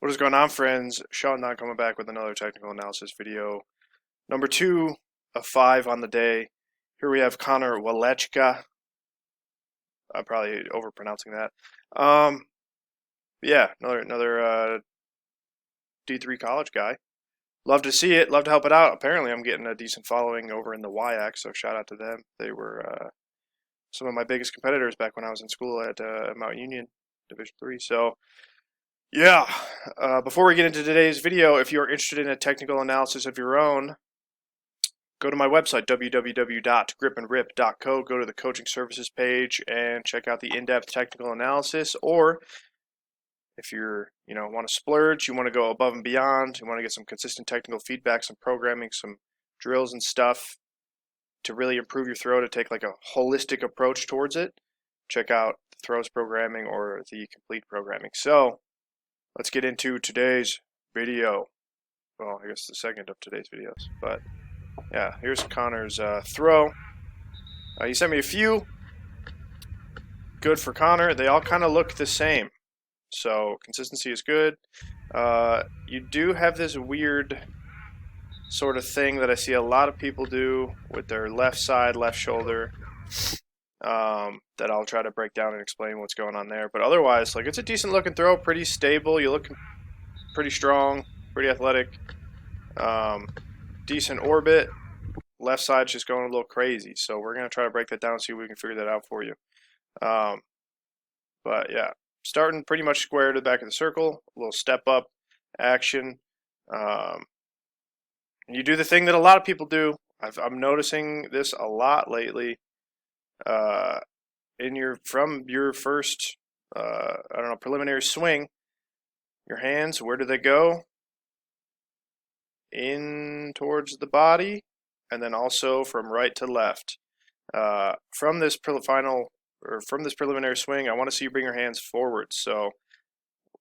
What is going on, friends? Sean Don coming back with another technical analysis video. Number 2 of 5 on the day. Here we have Connor Walechka. I'm probably overpronouncing that. Yeah, another D3 college guy. Love to see it. Love to help it out. Apparently, I'm getting a decent following over in the YX, so shout out to them. They were some of my biggest competitors back when I was in school at Mount Union Division 3. So yeah, before we get into today's video, if you're interested in a technical analysis of your own, go to my website, www.gripandrip.co, go to the coaching services page and check out the in-depth technical analysis. Or if you're, want to splurge, you want to go above and beyond, you want to get some consistent technical feedback, some programming, some drills and stuff to really improve your throw, to take like a holistic approach towards it, check out the throws programming or the complete programming. So let's get into today's video. Well, I guess the second of today's videos. But yeah, here's Connor's throw. He sent me a few. Good for Connor. They all kind of look the same. So consistency is good. You do have this weird sort of thing that I see a lot of people do with their left side, left shoulder. That I'll try to break down and explain what's going on there. But otherwise, like, it's a decent looking throw, pretty stable. You look pretty strong, pretty athletic. Decent orbit. Left side's just going a little crazy. So we're going to try to break that down and see if we can figure that out for you. But yeah, starting pretty much square to the back of the circle, a little step up action. You do the thing that a lot of people do. I'm noticing this a lot lately. From your first preliminary swing, your hands, where do they go? In towards the body, and then also from right to left. From this preliminary swing, I want to see you bring your hands forwards. So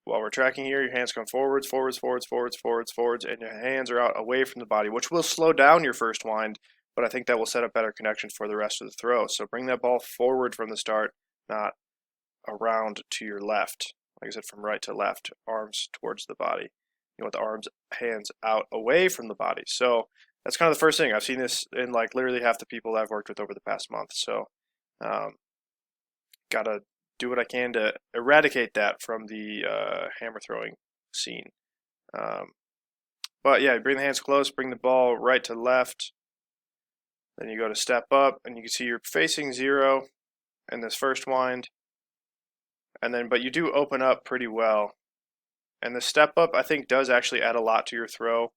while we're tracking here, your hands come forwards, forwards, forwards, forwards, forwards, forwards, and your hands are out away from the body, which will slow down your first wind, but I think that will set up better connection for the rest of the throw. So bring that ball forward from the start, not around to your left. Like I said, from right to left, arms towards the body. You want the arms, hands out away from the body. So that's kind of the first thing. I've seen this in like literally half the people I've worked with over the past month. So gotta do what I can to eradicate that from the hammer throwing scene. But yeah, bring the hands close, bring the ball right to left. Then you go to step up, and you can see you're facing zero in this first wind. But you do open up pretty well. And the step up, I think, does actually add a lot to your throw,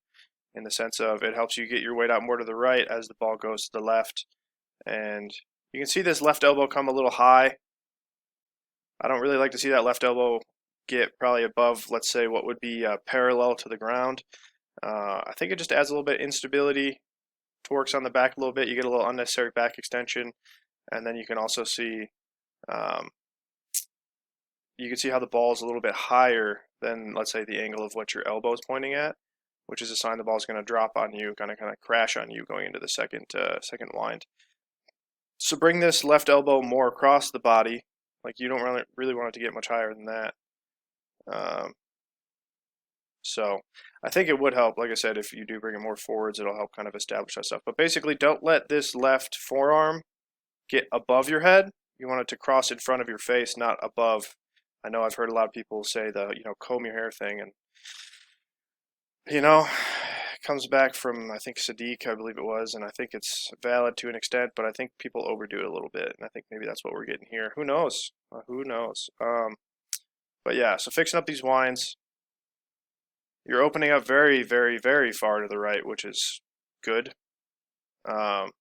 in the sense of it helps you get your weight out more to the right as the ball goes to the left. And you can see this left elbow come a little high. I don't really like to see that left elbow get probably above, let's say, what would be parallel to the ground. I think it just adds a little bit of instability, torques on the back a little bit. You get a little unnecessary back extension. And then you can also see how the ball is a little bit higher than, let's say, the angle of what your elbow is pointing at, which is a sign the ball is going to drop on you, kind of crash on you going into the second wind. So bring this left elbow more across the body. Like, you don't really want it to get much higher than that. So I think it would help, like I said, if you do bring it more forwards, it'll help kind of establish that stuff. But basically, don't let this left forearm get above your head. You want it to cross in front of your face, not above. I know I've heard a lot of people say the, comb your hair thing, and, it comes back from, I think, Sadiq, I believe it was, and I think it's valid to an extent, but I think people overdo it a little bit, and I think maybe that's what we're getting here. Who knows? Who knows? But yeah, so fixing up these winds, you're opening up very, very, very far to the right, which is good. But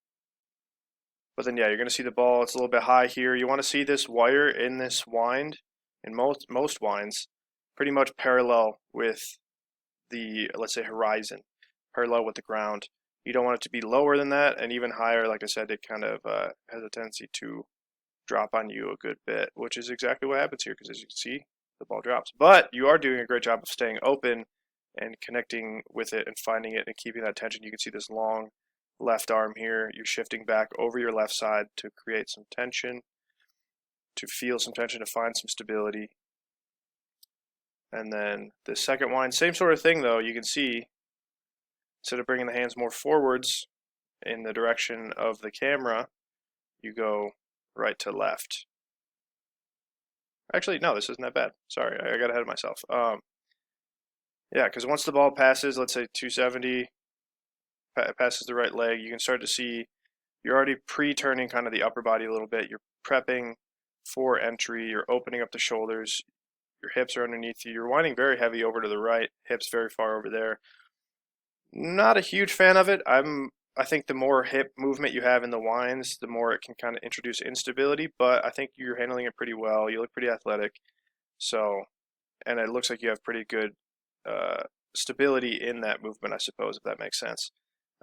then, yeah, you're going to see the ball. It's a little bit high here. You want to see this wire in this wind, in most winds, pretty much parallel with the, let's say, horizon, parallel with the ground. You don't want it to be lower than that, and even higher. Like I said, it kind of has a tendency to drop on you a good bit, which is exactly what happens here, because as you can see, the ball drops. But you are doing a great job of staying open and connecting with it and finding it and keeping that tension. You can see this long left arm here. You're shifting back over your left side to create some tension, to feel some tension, to find some stability. And then the second wind, same sort of thing though. You can see, instead of bringing the hands more forwards in the direction of the camera, you go right to left. Actually, no, this isn't that bad. Sorry, I got ahead of myself. Yeah, because once the ball passes, let's say 270, passes the right leg, you can start to see you're already pre-turning kind of the upper body a little bit. You're prepping for entry. You're opening up the shoulders. Your hips are underneath you. You're winding very heavy over to the right. Hips very far over there. Not a huge fan of it. I think the more hip movement you have in the winds, the more it can kind of introduce instability, but I think you're handling it pretty well. You look pretty athletic. So, and it looks like you have pretty good stability in that movement, I suppose, if that makes sense.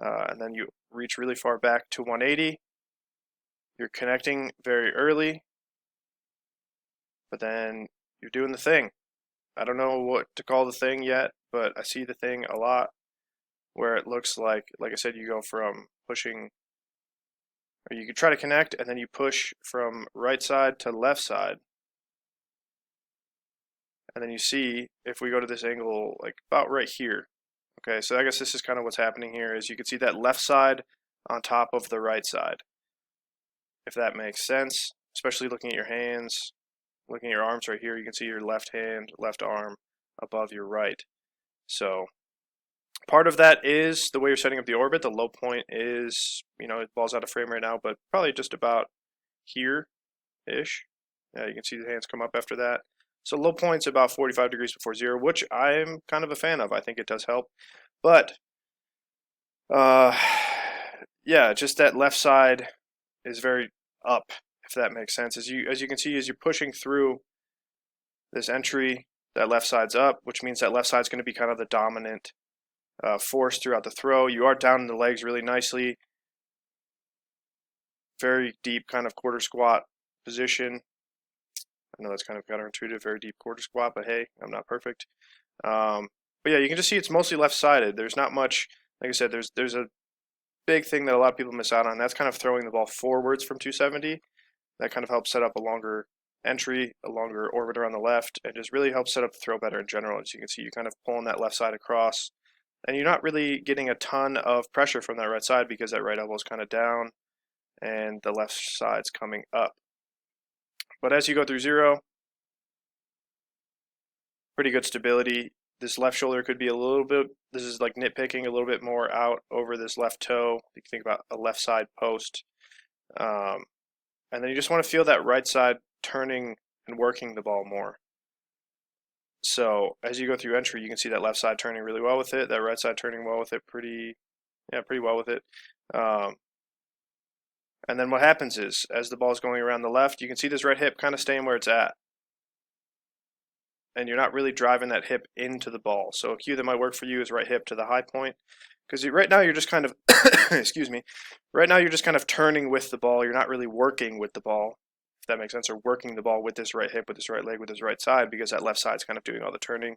And then you reach really far back to 180. You're connecting very early, but then you're doing the thing. I don't know what to call the thing yet, but I see the thing a lot where it looks like I said, you go from pushing, or you could try to connect and then you push from right side to left side. And then you see, if we go to this angle, like about right here. Okay, so I guess this is kind of what's happening here, is you can see that left side on top of the right side, if that makes sense, especially looking at your hands, looking at your arms right here, you can see your left hand, left arm above your right. So part of that is the way you're setting up the orbit. The low point is, it ball's out of frame right now, but probably just about here-ish. Yeah, you can see the hands come up after that. So low point's about 45 degrees before zero, which I'm kind of a fan of. I think it does help. But, yeah, just that left side is very up, if that makes sense. As you can see, as you're pushing through this entry, that left side's up, which means that left side's going to be kind of the dominant force throughout the throw. You are down in the legs really nicely. Very deep kind of quarter squat position. I know that's kind of counterintuitive, very deep quarter squat, but hey, I'm not perfect. But yeah, you can just see it's mostly left-sided. There's not much, like I said, there's a big thing that a lot of people miss out on. That's kind of throwing the ball forwards from 270. That kind of helps set up a longer entry, a longer orbit around the left, and just really helps set up the throw better in general. As you can see, you're kind of pulling that left side across, and you're not really getting a ton of pressure from that right side because that right elbow is kind of down and the left side's coming up. But as you go through zero, pretty good stability. This left shoulder could be a little bit, this is like nitpicking, a little bit more out over this left toe. You can think about a left side post. And then you just want to feel that right side turning and working the ball more. So as you go through entry, you can see that left side turning really well with it, that right side turning well with it, pretty well with it. And then what happens is, as the ball is going around the left, you can see this right hip kind of staying where it's at. And you're not really driving that hip into the ball. So a cue that might work for you is right hip to the high point. Because right now you're just kind of, excuse me, right now you're just kind of turning with the ball. You're not really working with the ball, if that makes sense, or working the ball with this right hip, with this right leg, with this right side, because that left side's kind of doing all the turning,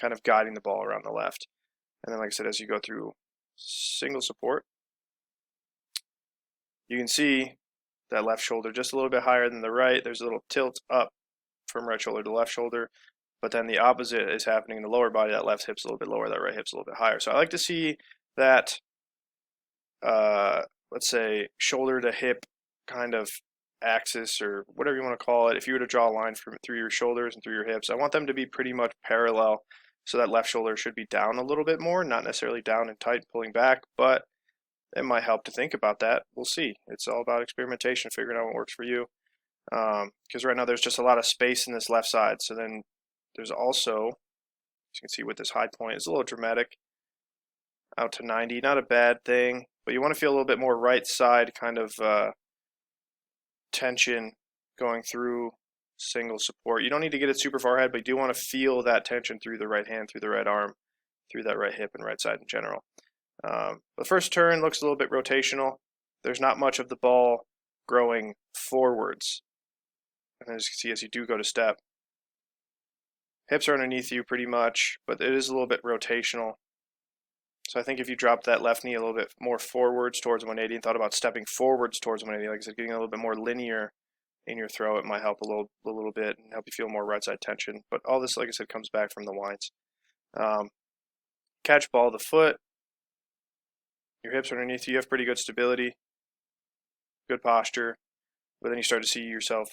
kind of guiding the ball around the left. And then, like I said, as you go through single support, you can see that left shoulder just a little bit higher than the right. There's a little tilt up from right shoulder to left shoulder, but then the opposite is happening in the lower body. That left hip's a little bit lower, that right hip's a little bit higher. So I like to see that, let's say, shoulder to hip kind of axis, or whatever you want to call it. If you were to draw a line through your shoulders and through your hips, I want them to be pretty much parallel. So that left shoulder should be down a little bit more, not necessarily down and tight, pulling back, but it might help to think about that. We'll see. It's all about experimentation, figuring out what works for you. Because right now there's just a lot of space in this left side. So then there's also, as you can see with this high point, it's a little dramatic, out to 90. Not a bad thing, but you want to feel a little bit more right side kind of tension going through single support. You don't need to get it super far ahead, but you do want to feel that tension through the right hand, through the right arm, through that right hip and right side in general. The first turn looks a little bit rotational. There's not much of the ball growing forwards. And as you can see, as you do go to step, hips are underneath you pretty much, but it is a little bit rotational. So I think if you drop that left knee a little bit more forwards towards 180 and thought about stepping forwards towards 180, like I said, getting a little bit more linear in your throw, it might help a little bit and help you feel more right side tension. But all this, like I said, comes back from the winds. Catch ball of the foot. Your hips are underneath you. You have pretty good stability, good posture. But then you start to see yourself.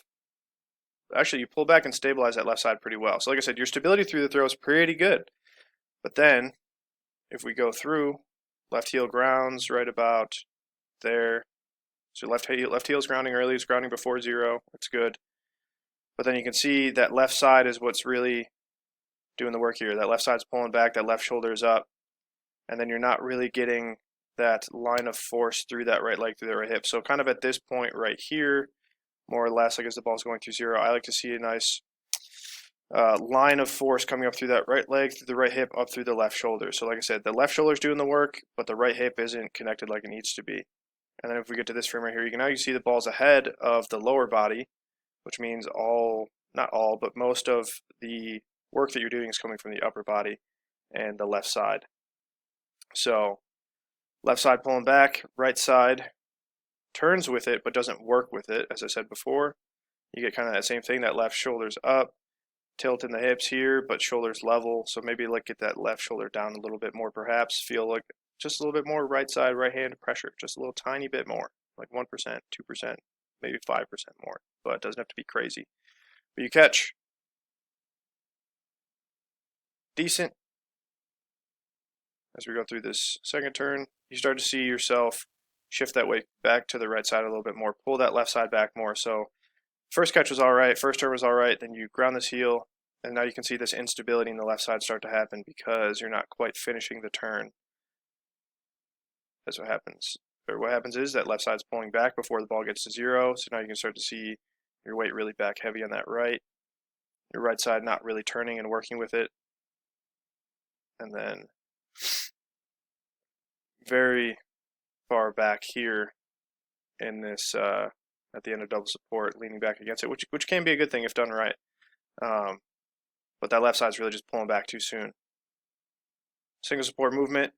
Actually, you pull back and stabilize that left side pretty well. So like I said, your stability through the throw is pretty good. But then, if we go through, left heel grounds right about there. So left heel is grounding early. It's grounding before 0. It's good. But then you can see that left side is what's really doing the work here. That left side's pulling back. That left shoulder is up. And then you're not really getting that line of force through that right leg, through the right hip. So kind of at this point right here, more or less, like as the ball's going through 0, I like to see a nice line of force coming up through that right leg, through the right hip, up through the left shoulder. So like I said, the left shoulder's doing the work, but the right hip isn't connected like it needs to be. And then if we get to this frame right here, you can see the ball's ahead of the lower body, which means not all, but most of the work that you're doing is coming from the upper body and the left side. So left side pulling back, right side turns with it, but doesn't work with it. As I said before, you get kind of that same thing, that left shoulder's up, tilt in the hips here, but shoulders level. So maybe like get that left shoulder down a little bit more, perhaps feel like just a little bit more right side, right hand pressure, just a little tiny bit more, like 1%, 2%, maybe 5% more, but it doesn't have to be crazy. But you catch decent. As we go through this second turn, you start to see yourself shift that weight back to the right side a little bit more, pull that left side back more. So first catch was all right, first turn was all right, then you ground this heel, and now you can see this instability in the left side start to happen because you're not quite finishing the turn. That's what happens. Or what happens is that left side's pulling back before the ball gets to 0, so now you can start to see your weight really back heavy on that right. Your right side not really turning and working with it. And then very far back here in this at the end of double support, leaning back against it, which can be a good thing if done right. But that left side's really just pulling back too soon. Single support movement,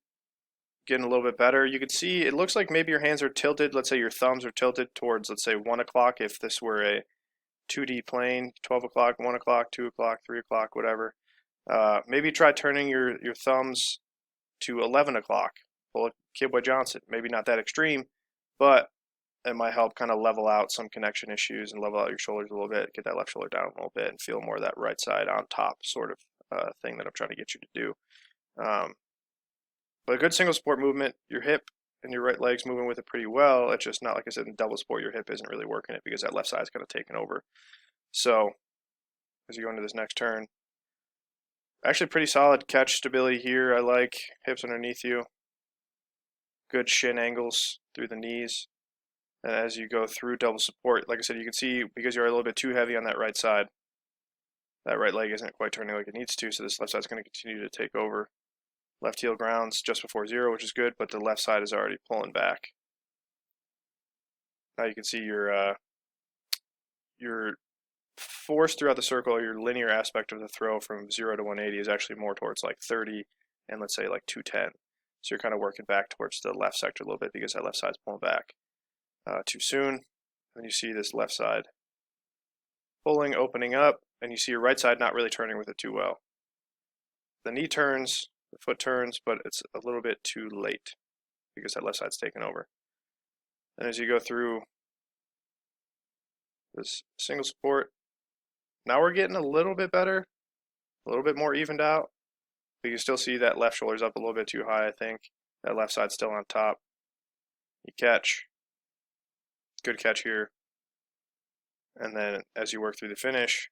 getting a little bit better. You can see it looks like maybe your hands are tilted. Let's say your thumbs are tilted towards, let's say, 1 o'clock if this were a 2D plane, 12 o'clock, 1 o'clock, 2 o'clock, 3 o'clock, whatever. Maybe try turning your thumbs to 11 o'clock. Pull a Kid Boy Johnson. Maybe not that extreme, but it might help kind of level out some connection issues and level out your shoulders a little bit, get that left shoulder down a little bit, and feel more of that right side on top sort of thing that I'm trying to get you to do. But a good single support movement, your hip and your right leg's moving with it pretty well. It's just not, like I said, in double support, your hip isn't really working it because that left side's kind of taken over. So as you go into this next turn, actually pretty solid catch stability here. I like hips underneath you, good shin angles through the knees. And as you go through double support, like I said, you can see because you're a little bit too heavy on that right side, that right leg isn't quite turning like it needs to, so this left side's going to continue to take over. Left heel grounds just before 0, which is good, but the left side is already pulling back. Now you can see your force throughout the circle, your linear aspect of the throw from 0 to 180 is actually more towards like 30 and let's say like 210. So you're kind of working back towards the left sector a little bit because that left side's pulling back too soon. And you see this left side pulling, opening up, and you see your right side not really turning with it too well. The knee turns, the foot turns, but it's a little bit too late because that left side's taken over. And as you go through this single support, now we're getting a little bit better, a little bit more evened out. But you can still see that left shoulder's up a little bit too high, I think. That left side's still on top. You catch. Good catch here. And then as you work through the finish,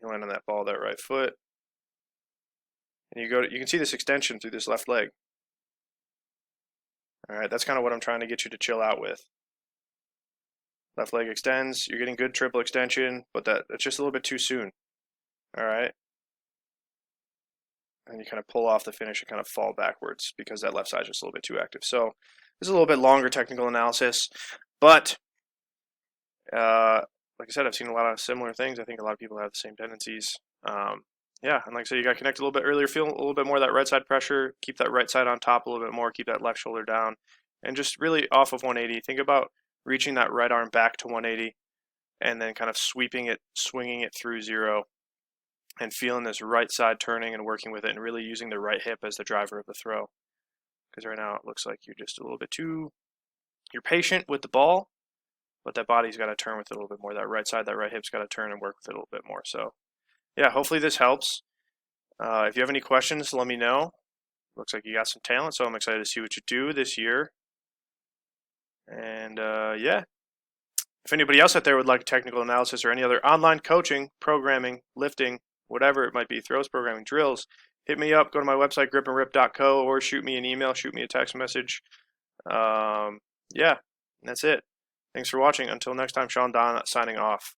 you land on that ball, that right foot. And you can see this extension through this left leg. All right, that's kind of what I'm trying to get you to chill out with. Left leg extends, you're getting good triple extension, but that's just a little bit too soon. All right. And you kind of pull off the finish and kind of fall backwards because that left side is just a little bit too active. So this is a little bit longer technical analysis, but like I said, I've seen a lot of similar things. I think a lot of people have the same tendencies. Yeah, and like I said, you got to connect a little bit earlier, feel a little bit more of that right side pressure, keep that right side on top a little bit more, keep that left shoulder down, and just really off of 180. Think about reaching that right arm back to 180 and then kind of sweeping it, swinging it through zero, and feeling this right side turning and working with it, and really using the right hip as the driver of the throw. Because right now it looks like you're just a little bit too, you're patient with the ball, but that body's got to turn with it a little bit more. That right side, that right hip's got to turn and work with it a little bit more. So yeah, hopefully this helps. If you have any questions, let me know. Looks like you got some talent, so I'm excited to see what you do this year. And yeah, if anybody else out there would like technical analysis or any other online coaching, programming, lifting, whatever it might be, throws, programming, drills, hit me up. Go to my website, gripandrip.co, or shoot me an email, shoot me a text message. Yeah, that's it. Thanks for watching. Until next time, Sean Don signing off.